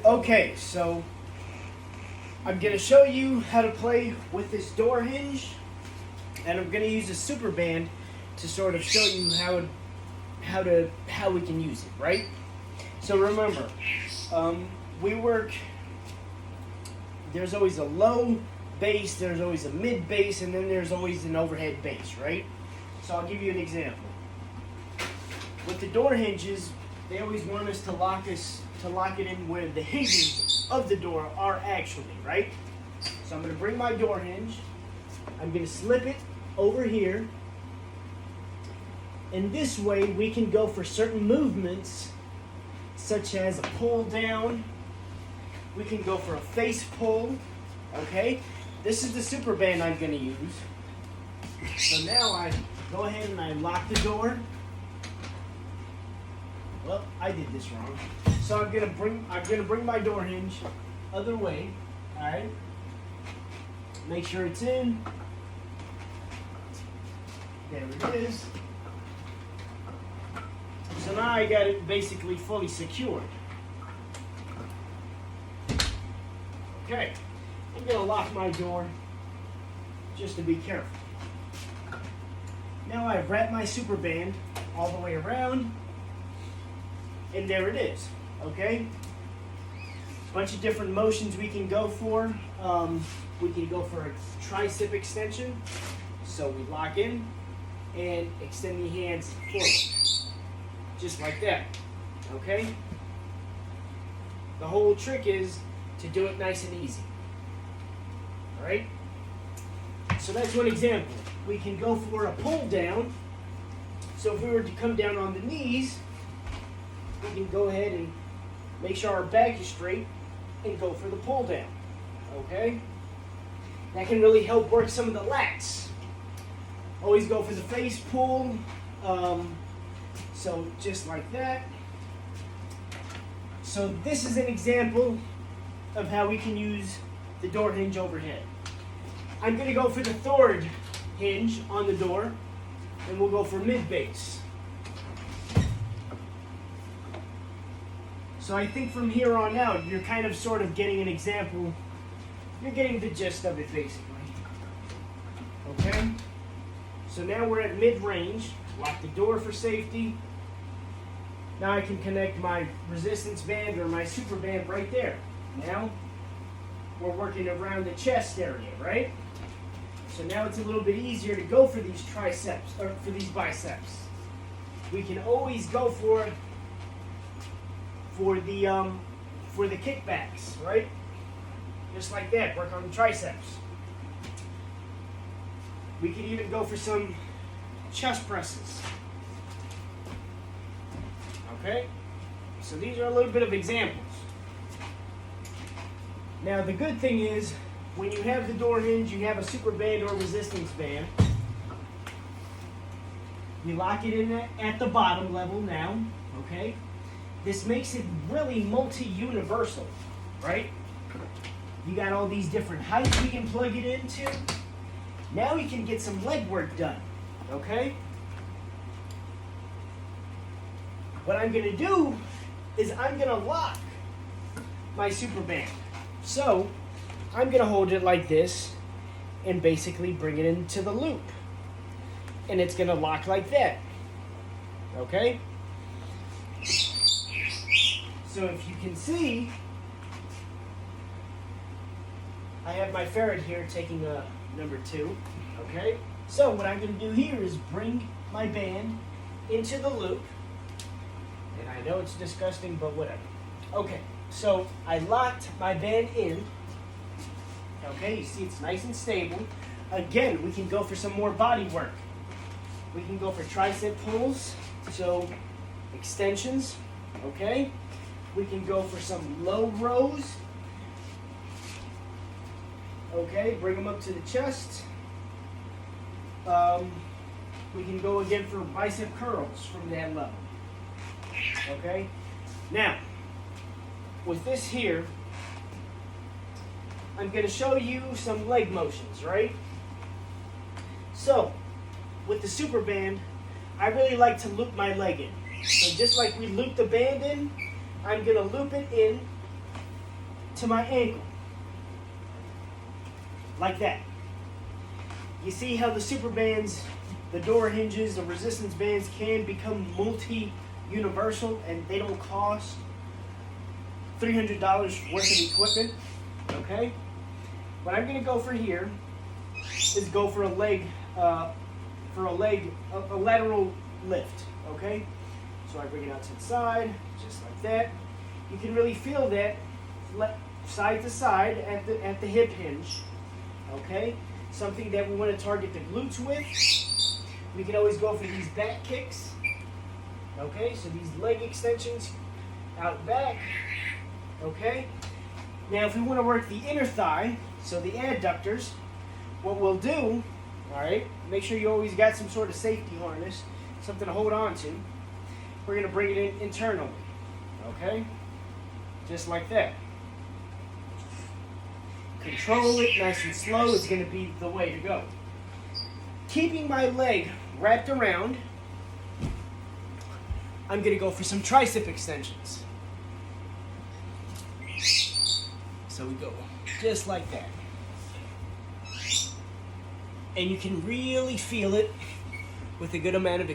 Okay, so I'm going to show you how to play with this door hinge, and I'm going to use a super band to sort of show you how we can use it, right? So remember, there's always a low bass, there's always a mid bass, and then there's always an overhead bass, right? So I'll give you an example. With the door hinges, they always want us to lock it in where the hinges of the door are actually, right? So I'm going to bring my door hinge, I'm going to slip it over here, and this way we can go for certain movements such as a pull down. We can go for a face pull, okay? This is the super band I'm going to use. So now I go ahead and I lock the door. Well, I did this wrong. So I'm gonna bring my door hinge other way. All right. Make sure it's in. There it is. So now I got it basically fully secured. Okay. I'm gonna lock my door just to be careful. Now I've wrapped my super band all the way around. And there it is, okay? Bunch of different motions we can go for. We can go for a tricep extension. So we lock in and extend the hands forward. Just like that, okay? The whole trick is to do it nice and easy, all right? So that's one example. We can go for a pull down. So if we were to come down on the knees, we can go ahead and make sure our back is straight and go for the pull down, okay? That can really help work some of the lats. Always go for the face pull, so just like that. So this is an example of how we can use the door hinge overhead. I'm going to go for the third hinge on the door, and we'll go for mid bass. So I think from here on out, you're kind of sort of getting an example. You're getting the gist of it, basically. Okay? So now we're at mid-range. Lock the door for safety. Now I can connect my resistance band or my super band right there. Now, we're working around the chest area, right? So now it's a little bit easier to go for these triceps, or for these biceps. We can always go for the kickbacks, right? Just like that, work on the triceps. We can even go for some chest presses. Okay? So these are a little bit of examples. Now the good thing is, when you have the door hinge, you have a super band or resistance band. We lock it in at the bottom level now, okay? This makes it really multi-universal, right? You got all these different heights we can plug it into. Now we can get some leg work done, okay? What I'm gonna do is I'm gonna lock my super band. So I'm gonna hold it like this and basically bring it into the loop. And it's gonna lock like that, okay? So if you can see, I have my ferret here taking a number 2, okay? So what I'm going to do here is bring my band into the loop. And I know it's disgusting, but whatever. Okay, so I locked my band in. Okay, you see it's nice and stable. Again, we can go for some more body work. We can go for tricep pulls, so extensions, okay? We can go for some low rows. Okay, bring them up to the chest. We can go again for bicep curls from that level. Okay? Now, with this here, I'm going to show you some leg motions, right? So, with the super band, I really like to loop my leg in. So just like we loop the band in, I'm going to loop it in to my ankle. Like that. You see how the super bands, the door hinges, the resistance bands can become multi-universal and they don't cost $300 worth of equipment. Okay? What I'm going to go for here is go for a lateral lift. Okay? So I bring it out to the side, just like that. You can really feel that side to side at the hip hinge. Okay? Something that we want to target the glutes with. We can always go for these back kicks. Okay? So these leg extensions out back. Okay? Now if we want to work the inner thigh, so the adductors, what we'll do, alright, make sure you always got some sort of safety harness, something to hold on to. We're going to bring it in internally. Okay? Just like that. Control it nice and slow is going to be the way to go. Keeping my leg wrapped around, I'm going to go for some tricep extensions. So we go just like that. And you can really feel it with a good amount of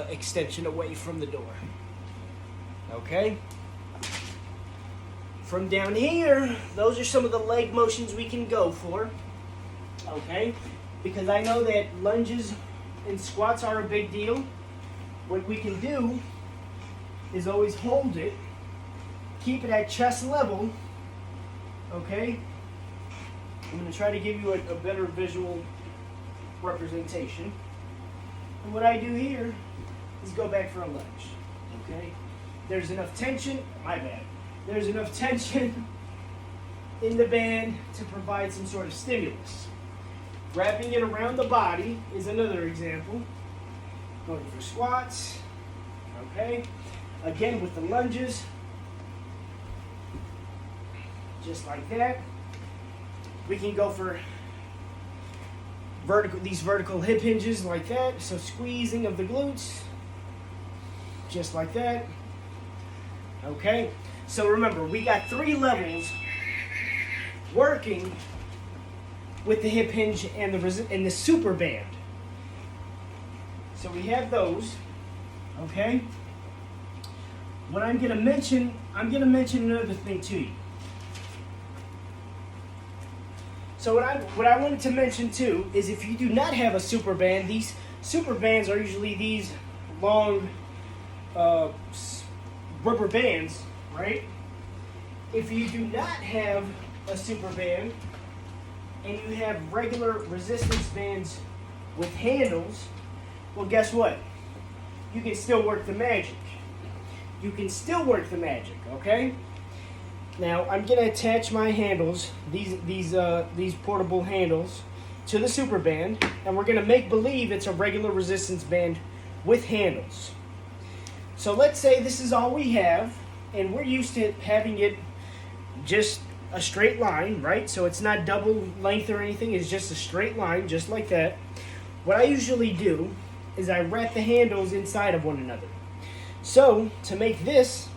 extension away from the door. Okay? From down here, those are some of the leg motions we can go for. Okay? Because I know that lunges and squats are a big deal. What we can do is always hold it, keep it at chest level. Okay? I'm going to try to give you a better visual representation. And what I do here is go back for a lunge. Okay? There's enough tension, my bad. There's enough tension in the band to provide some sort of stimulus. Wrapping it around the body is another example. Going for squats. Okay? Again with the lunges. Just like that. We can go for these vertical hip hinges like that. So squeezing of the glutes. Just like that. Okay? So remember, we got 3 levels working with the hip hinge and the super band. So we have those. Okay? What I'm going to mention another thing to you. So what I wanted to mention too is if you do not have a super band, these super bands are usually these long rubber bands, right? If you do not have a super band and you have regular resistance bands with handles, well, guess what? You can still work the magic. You can still work the magic, okay? Now, I'm going to attach my handles, these portable handles, to the super band, and we're going to make believe it's a regular resistance band with handles. So let's say this is all we have, and we're used to having it just a straight line, right? So it's not double length or anything, it's just a straight line, just like that. What I usually do is I wrap the handles inside of one another. So, to make this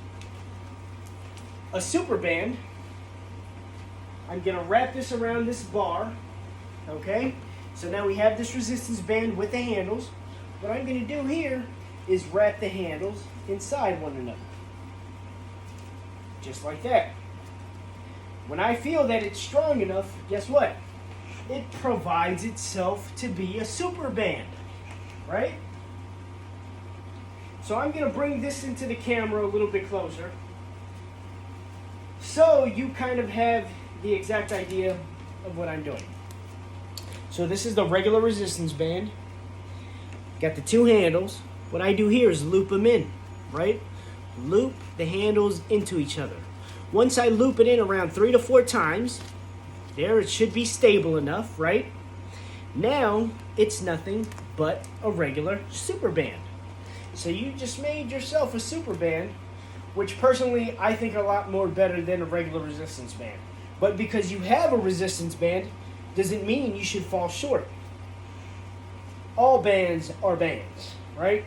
a super band, I'm going to wrap this around this bar, okay? So now we have this resistance band with the handles. What I'm going to do here is wrap the handles inside one another. Just like that. When I feel that it's strong enough, guess what? It provides itself to be a super band, right? So I'm going to bring this into the camera a little bit closer, so you kind of have the exact idea of what I'm doing. So this is the regular resistance band. Got the 2 handles. What I do here is loop them in, right? Loop the handles into each other. Once I loop it in around 3 to 4 times, there it should be stable enough, right? Now it's nothing but a regular super band. So you just made yourself a super band, which personally I think are a lot more better than a regular resistance band. But because you have a resistance band, doesn't mean you should fall short. All bands are bands, right?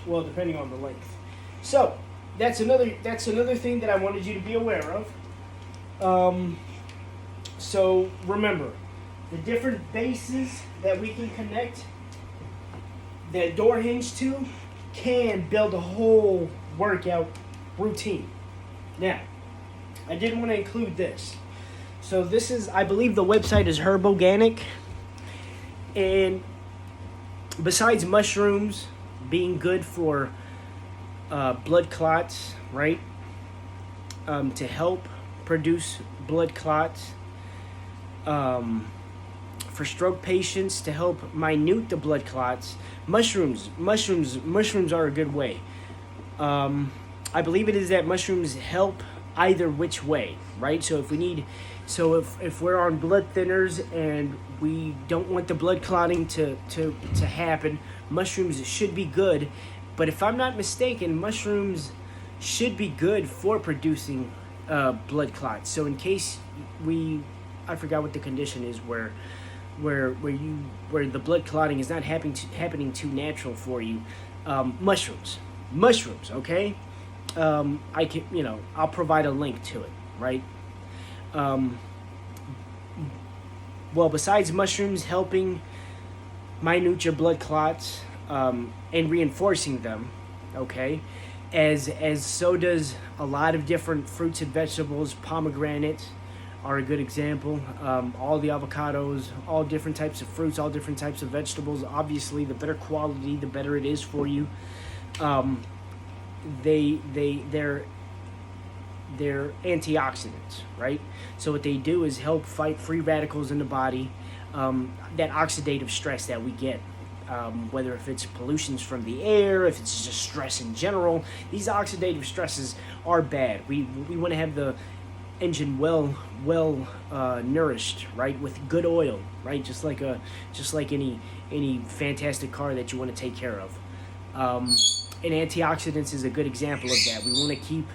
Well, depending on the length. So, that's another thing that I wanted you to be aware of. So remember, the different bases that we can connect that door hinge to can build a whole workout routine. Now, I did want to include this. So this is, I believe the website is Herboganic. And besides mushrooms being good for blood clots, right? To help produce blood clots. For stroke patients to help minute the blood clots. Mushrooms are a good way. I believe it is that mushrooms help either which way, right? So if we're on blood thinners and we don't want the blood clotting to happen, mushrooms should be good. But if I'm not mistaken, mushrooms should be good for producing blood clots. So in case I forgot what the condition is where the blood clotting is not happening too natural for you, mushrooms, okay. I can, I'll provide a link to it, right? Well, besides mushrooms helping minute your blood clots and reinforcing them, okay, as so does a lot of different fruits and vegetables. Pomegranates are a good example. All the avocados, all different types of fruits, all different types of vegetables. Obviously, the better quality, the better it is for you. They're antioxidants, right? So what they do is help fight free radicals in the body. That oxidative stress that we get, whether if it's pollutions from the air, if it's just stress in general, these oxidative stresses are bad. We want to have the engine well nourished, right, with good oil, right, just like any fantastic car that you want to take care of. And antioxidants is a good example of that. We want to keep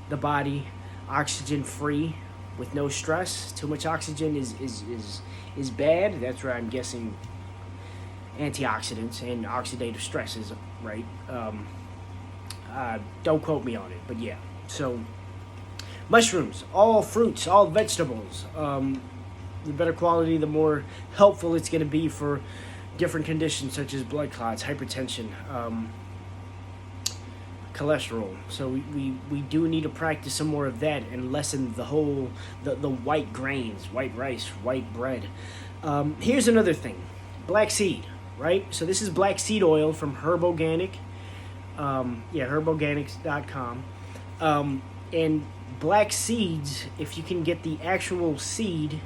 the body oxygen free with no stress. Too much oxygen is bad. That's where I'm guessing antioxidants and oxidative stress is, right? Don't quote me on it, but yeah. So mushrooms, all fruits, all vegetables. The better quality, the more helpful it's going to be for different conditions such as blood clots, hypertension, cholesterol. So we do need to practice some more of that and lessen the white grains, white rice, white bread. Here's another thing, black seed, right? So this is black seed oil from Herboganic. Herboganics.com. And black seeds, if you can get the actual seed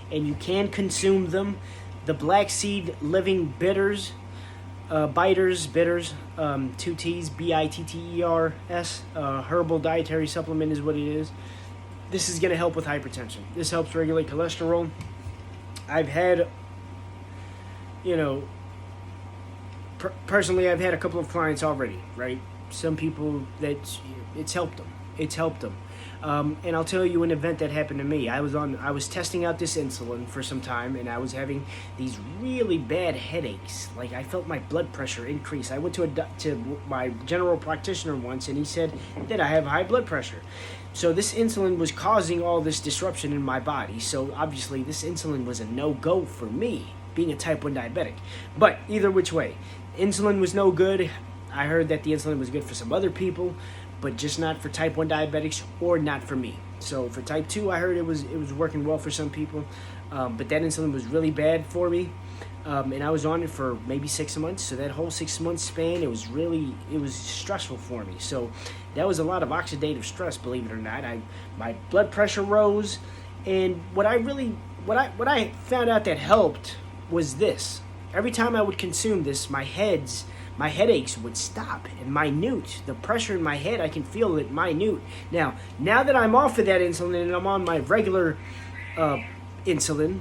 and you can consume them, the black seed living bitters, bitters, 2 T's, bitters, herbal dietary supplement is what it is. This is going to help with hypertension. This helps regulate cholesterol. I've had, personally, I've had a couple of clients already, right? Some people that it's helped them. And I'll tell you an event that happened to me. I was testing out this insulin for some time, and I was having these really bad headaches. Like, I felt my blood pressure increase. I went to my general practitioner once, and he said that I have high blood pressure. So this insulin was causing all this disruption in my body. So obviously this insulin was a no-go for me, being a type 1 diabetic. But either which way, insulin was no good. I heard that the insulin was good for some other people, but just not for type 1 diabetics, or not for me. So for type 2, I heard it was working well for some people, but that insulin was really bad for me, and I was on it for maybe 6 months. So that whole 6 month span, it was stressful for me. So that was a lot of oxidative stress, believe it or not. My blood pressure rose, and what I found out that helped was this. Every time I would consume this, my headaches would stop and minute. The pressure in my head, I can feel it minute. Now that I'm off of that insulin and I'm on my regular insulin,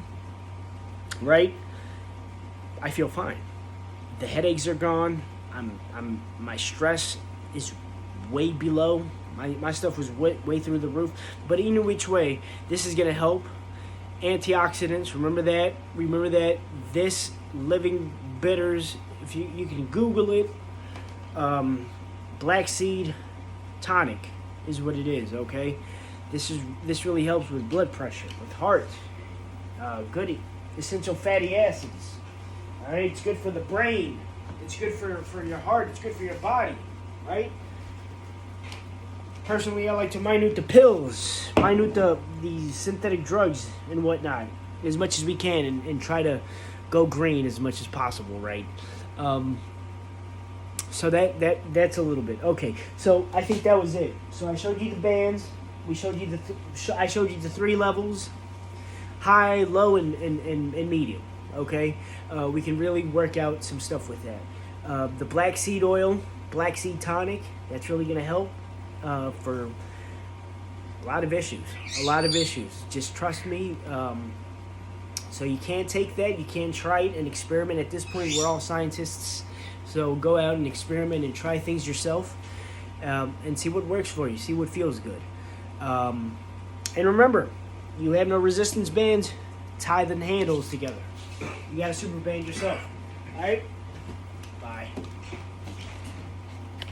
right, I feel fine. The headaches are gone. My stress is way below. My stuff was way through the roof. But either which way, this is gonna help. Antioxidants, remember that. This living bitters, if you can Google it, black seed tonic is what it is, okay? This really helps with blood pressure, with heart, good essential fatty acids. All right, it's good for the brain. It's good for your heart. It's good for your body, right? Personally, I like to minute the pills, minute the synthetic drugs and whatnot as much as we can, and try to go green as much as possible, right? So that's a little bit. Okay, so I think that was it. So I showed you the bands. We showed you I showed you the 3 levels: high, low, and medium. Okay, we can really work out some stuff with that. The black seed oil, black seed tonic, that's really going to help for a lot of issues. Just trust me. So you can take that, you can try it and experiment. At this point, we're all scientists, so go out and experiment and try things yourself, and see what works for you, see what feels good. And remember, you have no resistance bands, tie the handles together. You got a super band yourself. All right? Bye.